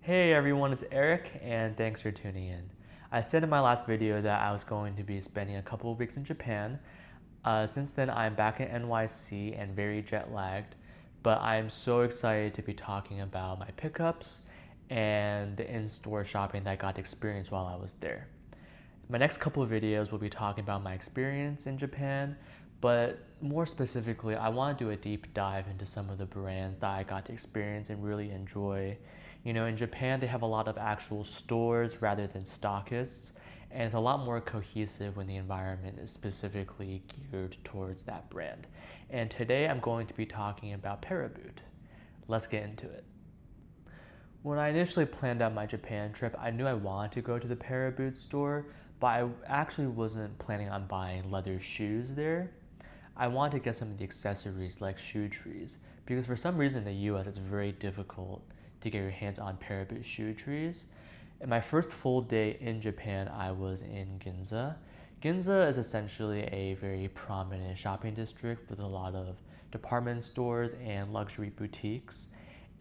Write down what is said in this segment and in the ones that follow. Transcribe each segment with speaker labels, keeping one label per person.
Speaker 1: Hey everyone, it's Eric, and thanks for tuning in. I said in my last video that I was going to be spending a couple of weeks in Japan. Since then, I'm back in NYC and very jet lagged, but I'm so excited to be talking about my pickups and the in-store shopping that I got to experience while I was there. My next couple of videos will be talking about my experience in Japan, but more specifically, I want to do a deep dive into some of the brands that I got to experience and really enjoy. In Japan, they have a lot of actual stores rather than stockists, and it's a lot more cohesive when the environment is specifically geared towards that brand. And today I'm going to be talking about Paraboot. Let's get into it. When I initially planned out my Japan trip, I knew I wanted to go to the Paraboot store, but I actually wasn't planning on buying leather shoes there. I wanted to get some of the accessories like shoe trees, because for some reason in the US it's very difficult to get your hands on Paraboot shoe trees. In my first full day in Japan, I was in Ginza. Ginza is essentially a very prominent shopping district with a lot of department stores and luxury boutiques.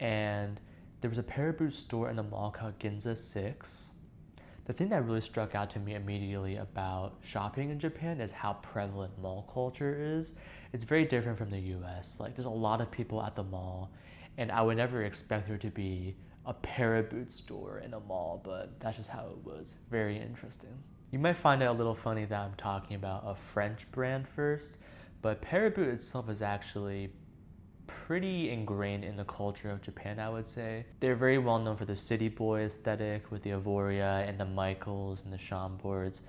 Speaker 1: And there was a Paraboot store in the mall called Ginza 6. The thing that really struck out to me immediately about shopping in Japan is how prevalent mall culture is. It's very different from the US. There's a lot of people at the mall, and I would never expect there to be a Paraboot store in a mall, but that's just how it was. Very interesting. You might find it a little funny that I'm talking about a French brand first, but Paraboot itself is actually pretty ingrained in the culture of Japan, I would say. They're very well known for the city boy aesthetic with the Avoria and the Michaels and the Chambords.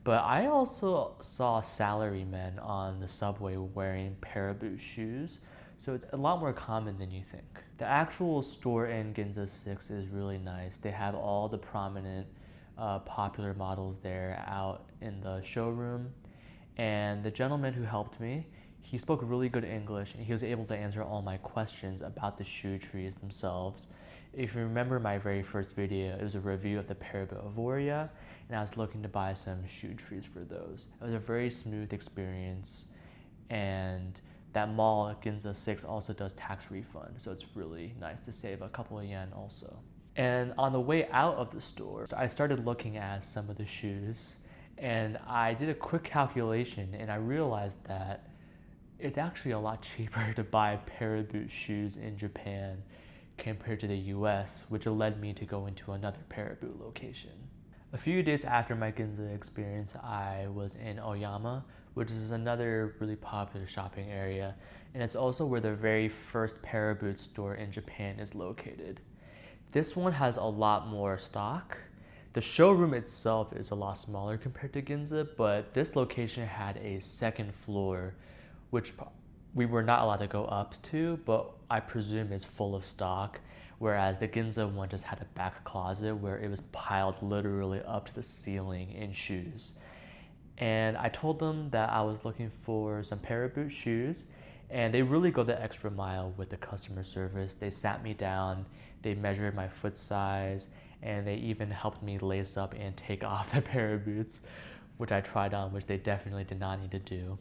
Speaker 1: But I also saw salarymen on the subway wearing Paraboot shoes, so it's a lot more common than you think. The actual store in Ginza 6 is really nice. They have all the prominent popular models there out in the showroom. And the gentleman who helped me, he spoke really good English, and he was able to answer all my questions about the shoe trees themselves. If you remember my very first video, it was a review of the Paraboot Avoria, and I was looking to buy some shoe trees for those. It was a very smooth experience, and that mall at Ginza 6 also does tax refund, so it's really nice to save a couple of yen also. And on the way out of the store, I started looking at some of the shoes, and I did a quick calculation, and I realized that it's actually a lot cheaper to buy Paraboot shoes in Japan compared to the US, which led me to go into another Paraboot location. A few days after my Ginza experience, I was in Oyama, which is another really popular shopping area, and it's also where the very first Paraboot store in Japan is located. This one has a lot more stock. The showroom itself is a lot smaller compared to Ginza, but this location had a second floor, which we were not allowed to go up to, but I presume is full of stock, whereas the Ginza one just had a back closet where it was piled literally up to the ceiling in shoes. And I told them that I was looking for some Paraboot shoes, and they really go the extra mile with the customer service. They sat me down, they measured my foot size, and they even helped me lace up and take off the Paraboots, which I tried on, which they definitely did not need to do.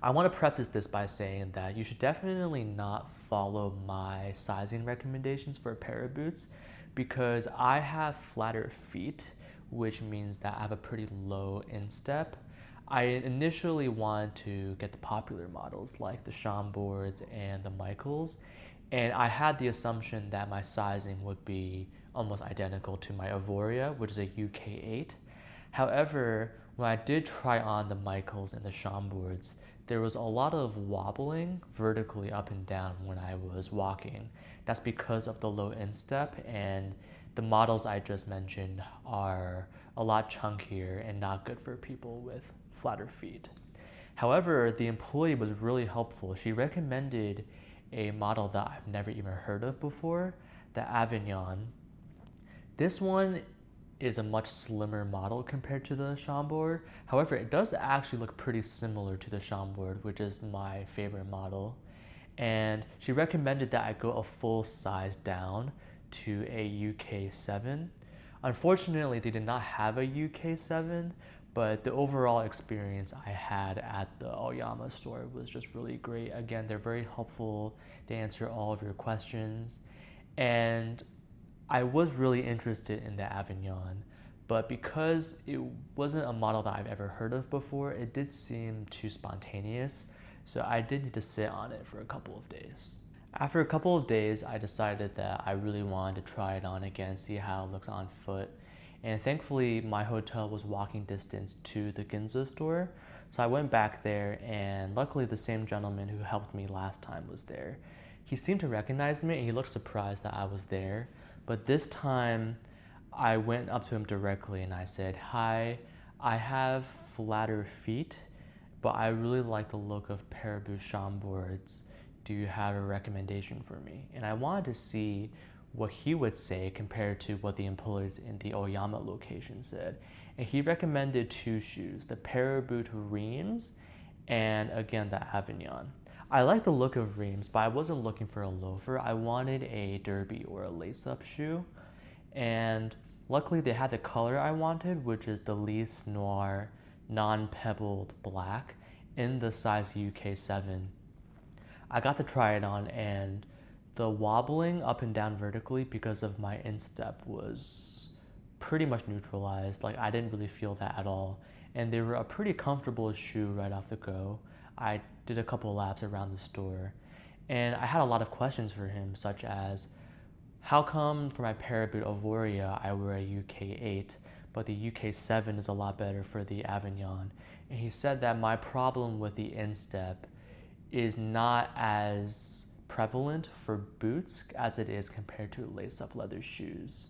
Speaker 1: I want to preface this by saying that you should definitely not follow my sizing recommendations for Paraboots, because I have flatter feet, which means that I have a pretty low instep. I initially wanted to get the popular models like the Chambords and the Michaels, and I had the assumption that my sizing would be almost identical to my Avoria, which is a UK 8. However, when I did try on the Michaels and the Chambords, there was a lot of wobbling vertically up and down when I was walking. That's because of the low instep, and the models I just mentioned are a lot chunkier and not good for people with flatter feet. However, the employee was really helpful. She recommended a model that I've never even heard of before, the Avignon. This one is a much slimmer model compared to the Chambord. However, it does actually look pretty similar to the Chambord, which is my favorite model. And she recommended that I go a full size down to a UK 7. Unfortunately, they did not have a UK 7, but the overall experience I had at the Oyama store was just really great. Again, they're very helpful. They answer all of your questions. And I was really interested in the Avignon, but because it wasn't a model that I've ever heard of before, it did seem too spontaneous, so I did need to sit on it for a couple of days. After a couple of days, I decided that I really wanted to try it on again, see how it looks on foot. And thankfully, my hotel was walking distance to the Ginza store, so I went back there, and luckily the same gentleman who helped me last time was there. He seemed to recognize me, and he looked surprised that I was there. But this time, I went up to him directly and I said, "Hi, I have flatter feet, but I really like the look of Paraboot Chambords. Do you have a recommendation for me?" And I wanted to see what he would say compared to what the employees in the Oyama location said. And he recommended two shoes, the Paraboot Reims and again the Avignon. I like the look of Reims, but I wasn't looking for a loafer. I wanted a derby or a lace-up shoe. And luckily they had the color I wanted, which is the Lease Noir non-pebbled black in the size UK 7. I got to try it on, and the wobbling up and down vertically because of my instep was pretty much neutralized. Like, I didn't really feel that at all. And they were a pretty comfortable shoe right off the go. I did a couple laps around the store, and I had a lot of questions for him, such as, how come for my Paraboot Avoria I wear a UK 8, but the UK 7 is a lot better for the Avignon? And he said that my problem with the instep is not as prevalent for boots as it is compared to lace-up leather shoes.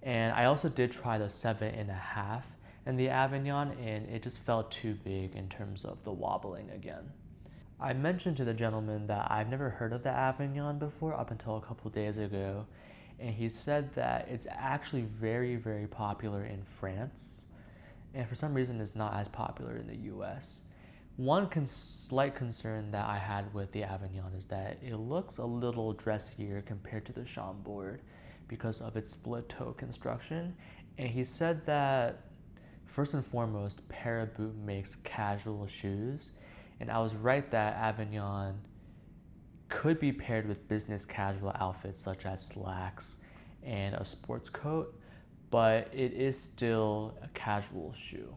Speaker 1: And I also did try the 7.5 in the Avignon, and it just felt too big in terms of the wobbling again. I mentioned to the gentleman that I've never heard of the Avignon before up until a couple days ago, and he said that it's actually very, very popular in France, and for some reason it's not as popular in the US. One slight concern that I had with the Avignon is that it looks a little dressier compared to the Chambord because of its split toe construction, and he said that first and foremost, Paraboot makes casual shoes, and I was right that Avignon could be paired with business casual outfits such as slacks and a sports coat, but it is still a casual shoe.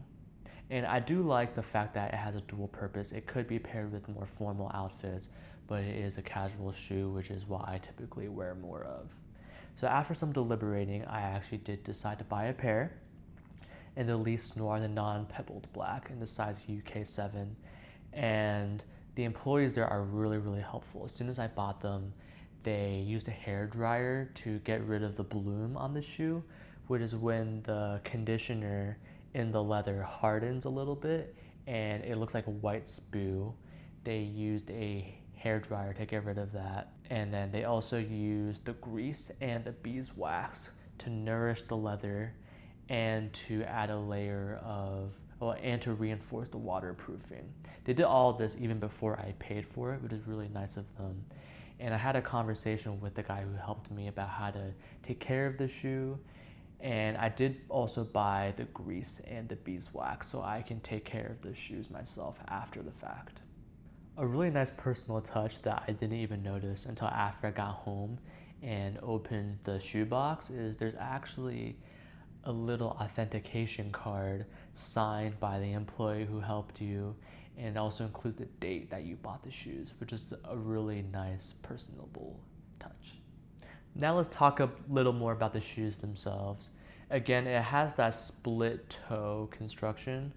Speaker 1: And I do like the fact that it has a dual purpose. It could be paired with more formal outfits, but it is a casual shoe, which is what I typically wear more of. So after some deliberating, I actually did decide to buy a pair in the Lease Noir, the non-pebbled black in the size UK 7. And the employees there are really, really helpful. As soon as I bought them, they used a hair dryer to get rid of the bloom on the shoe, which is when the conditioner in the leather hardens a little bit and it looks like a white spoo. They used a hair dryer to get rid of that. And then they also used the grease and the beeswax to nourish the leather and to add a layer of, and to reinforce the waterproofing. They did all of this even before I paid for it, which is really nice of them. And I had a conversation with the guy who helped me about how to take care of the shoe. And I did also buy the grease and the beeswax so I can take care of the shoes myself after the fact. A really nice personal touch that I didn't even notice until after I got home and opened the shoebox is there's actually a little authentication card signed by the employee who helped you, and it also includes the date that you bought the shoes, which is a really nice personable touch. Now let's talk a little more about the shoes themselves. Again, it has that split toe construction,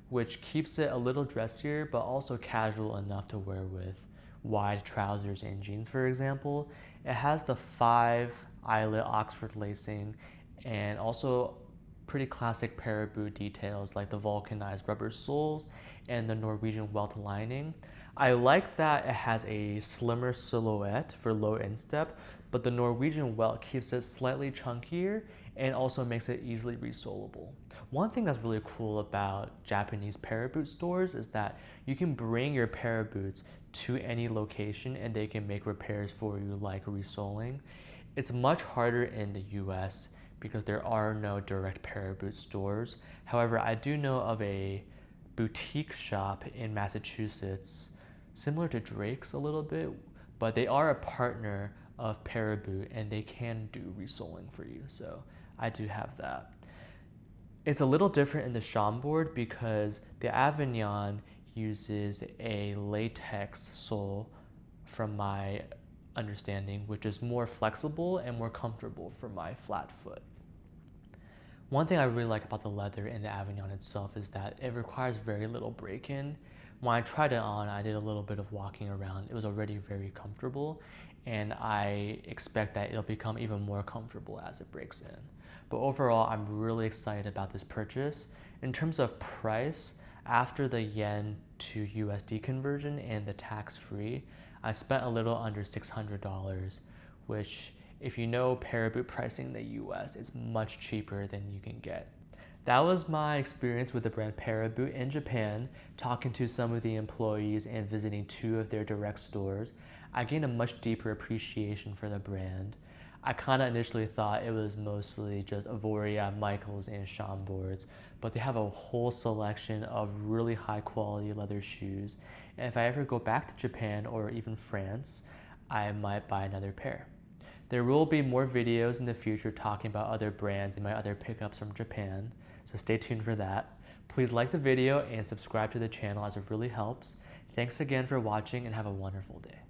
Speaker 1: which keeps it a little dressier, but also casual enough to wear with wide trousers and jeans, for example. It has the 5 eyelet Oxford lacing and also pretty classic Paraboot details like the vulcanized rubber soles and the Norwegian welt lining. I like that it has a slimmer silhouette for low instep, but the Norwegian welt keeps it slightly chunkier and also makes it easily resolable. One thing that's really cool about Japanese Paraboot stores is that you can bring your Paraboots to any location and they can make repairs for you, like resoling. It's much harder in the US because there are no direct Paraboot stores. However, I do know of a boutique shop in Massachusetts, similar to Drake's a little bit, but they are a partner of Paraboot, and they can do resoling for you, so I do have that. It's a little different in the Chambord because the Avignon uses a latex sole, from my understanding, which is more flexible and more comfortable for my flat foot. One thing I really like about the leather in the Avignon itself is that it requires very little break-in. When I tried it on, I did a little bit of walking around. It was already very comfortable, and I expect that it'll become even more comfortable as it breaks in. But overall, I'm really excited about this purchase. In terms of price, after the yen to USD conversion and the tax-free, I spent a little under $600, which, if you know Paraboot pricing in the US, is much cheaper than you can get. That was my experience with the brand Paraboot in Japan, talking to some of the employees and visiting 2 of their direct stores. I gained a much deeper appreciation for the brand. I kind of initially thought it was mostly just Avoria, Michael's, and Chambords, but they have a whole selection of really high quality leather shoes. And if I ever go back to Japan or even France, I might buy another pair. There will be more videos in the future talking about other brands and my other pickups from Japan, so stay tuned for that. Please like the video and subscribe to the channel as it really helps. Thanks again for watching and have a wonderful day.